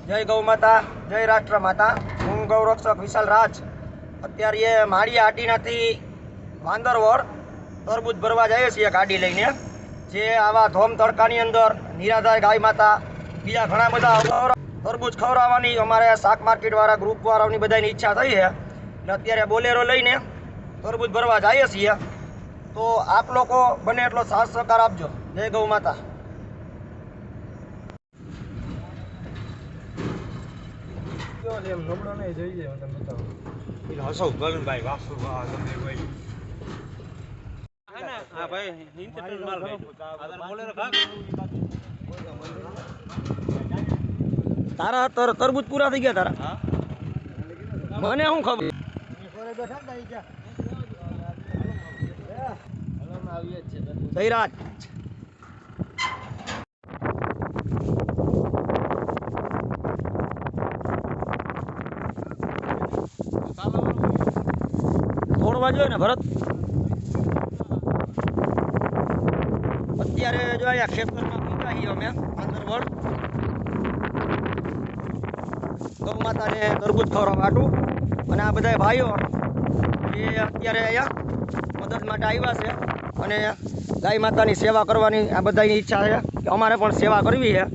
જય ગૌ માતા, જય રાષ્ટ્ર માતા। હું ગૌરક્ષક વિશાલ રાજ અત્યારે માળિયા આટીનાથી વાંદરવડ તરબૂચ ભરવા જઈએ છીએ ગાડી લઈને। જે આવા ધોમ તડકાની અંદર નિરાધાર ગાય માતા બીજા ઘણા બધા તરબૂચ ખવડાવવાની અમારે શાક માર્કેટવાળા ગ્રુપવાળાની બધાની ઈચ્છા થઈ છે એટલે અત્યારે બોલેરો લઈને તરબૂચ ભરવા જઈએ છીએ। તો આપ લોકો બને એટલો સાથ સહકાર આપજો। જય ગૌ માતા। એમ નબળો નહીં જોઈએ હું તમને બતાવું હસો ગલનભાઈ વાસુ તમને કોઈ હા ભાઈ ઇન્ટરનેટ માલ ભાઈ બોલેરો ખા તારા તરબૂચ પૂરા થઈ ગયા તારા? હા મને શું ખબર? જયરાજ તોડવા જોઈએ ને ભરત। અત્યારે જો અહીંયા ખેતરમાં પીતા છીએ અમે વાંદરવડ ગૌ માતાને તરબૂચ ખવડાવવા હાટું। અને આ બધા ભાઈઓ એ અત્યારે અહીંયા મદદ માટે આવ્યા છે અને ગાય માતાની સેવા કરવાની આ બધાની ઈચ્છા છે કે અમારે પણ સેવા કરવી છે।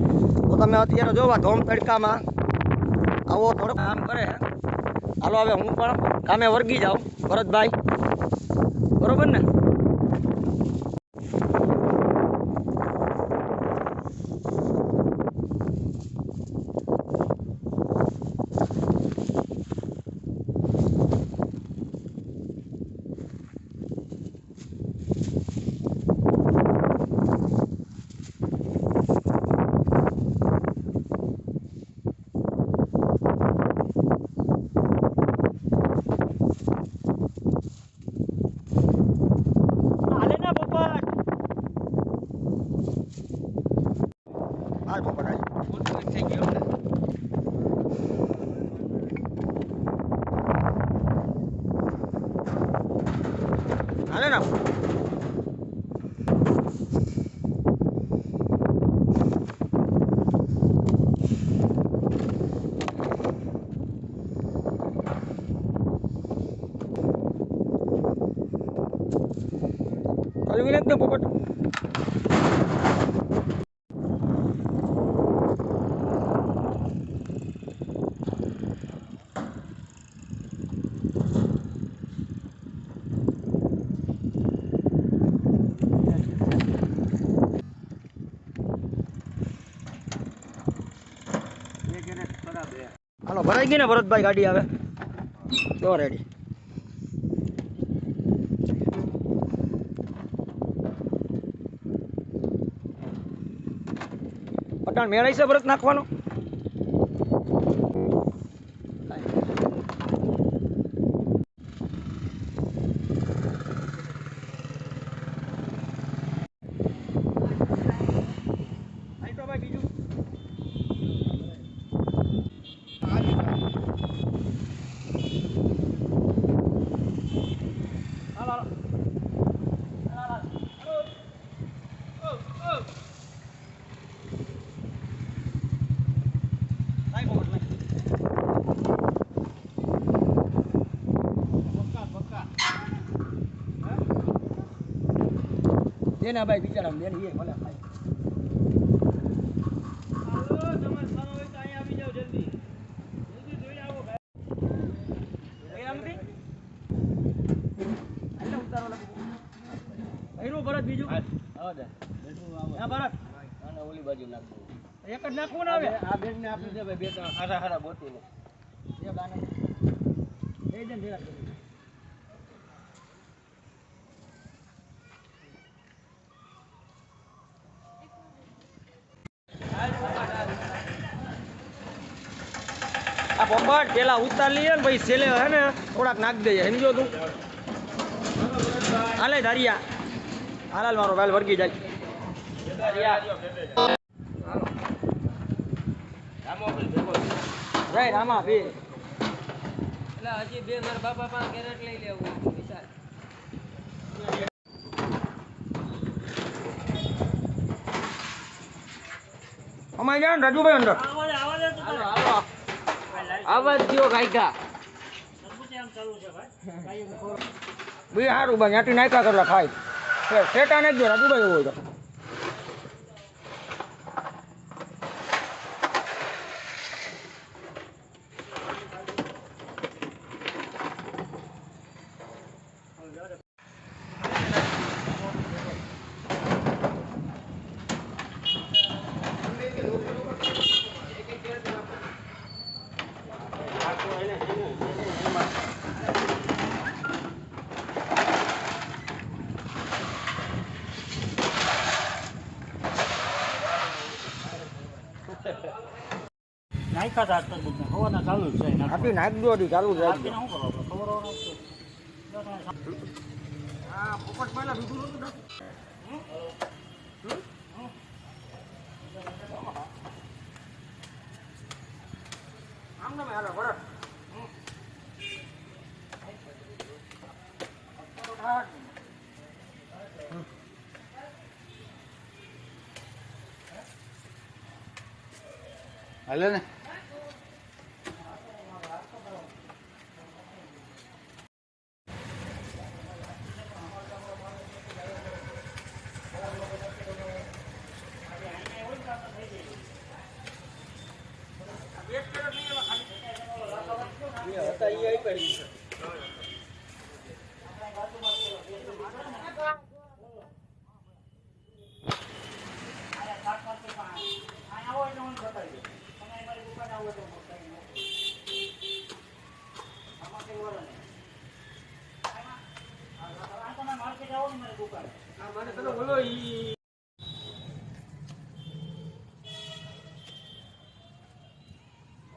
તો તમે અત્યારે જોવા ધોમ તડકામાં આવો થોડોક કામ કરે। હાલો હવે હું પણ કામે વર્ગી જાઉં ભરતભાઈ, બરોબર ને? હાલે ના કલવી નથી ને પોપટ। હાલો ભરાઈ ગઈ ને ભરતભાઈ? ગાડી આવે તો રેડી। પટાણ મેળાઈ છે ભરત નાખવાનો? દેના ભાઈ બિચારા બેન એ ભલે ખાય। હાલો તમારે સારો હોય તો અહીંયા આવી જાવ જલ્દી જોઈ આવો ભાઈ। આમથી આલે ઉતારો લાગો એનો ભરત બીજું હા દે હા ભરત અને ઓલી બાજુ નાખો એક જ નાખવું ને આવે આ બેન ને આપી દે ભાઈ બે ત્રણ હારા હારા બોતીને એ બાને દે દે જરા આ પોપટ પેલા ઉતાર લઈએ ને ભાઈ છેલ્લે હે ને થોડાક નાખ દઈએ સમજો તું। હાલે ધારિયા હાલ મારો વેલ વર્ગી જાય। જય રામા ભી એટલે હજી બે મારા બાપા પાસે કેરેટ લઈ લેવું વિચાર। અમારે જાણ રાજુભાઈ અંદર આવાજ દ્યો ગાયકા બી સારું ભાઈ ત્યાંથી નાખ્યા કરલા ખાય શેટા નાખજો રાજુભાઈ એવું હોય તો નાખ્યા હતા હવાના ચાલુ જ છે આપી નાખજો હજી ચાલુ જ રાખજો શું કરો ખબર હા પોપટ પહેલા બીજું નતું આમ ના હાલો ભરત હાલે ને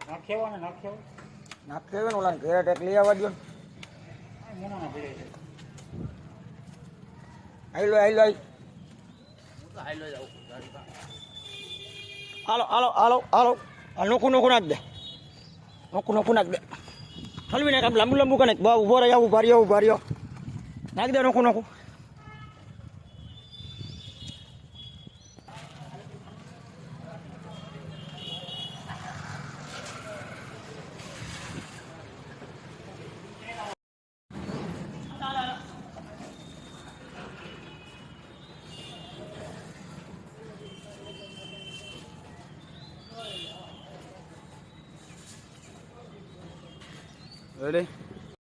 નાખ્યા ને નાખી ને ઓલા ઘેર ટેક લઈ આવવા દો ને મોના ભીડે છે આઈલો હાલો હાલો હાલો હાલો આ નોખું નાખ દે નોખું નાખ દે હલવી નાખ લાંબુ લાંબુ કને ઉભો રહી ઉભા રહ્યો નાખ દે નોખું રેડી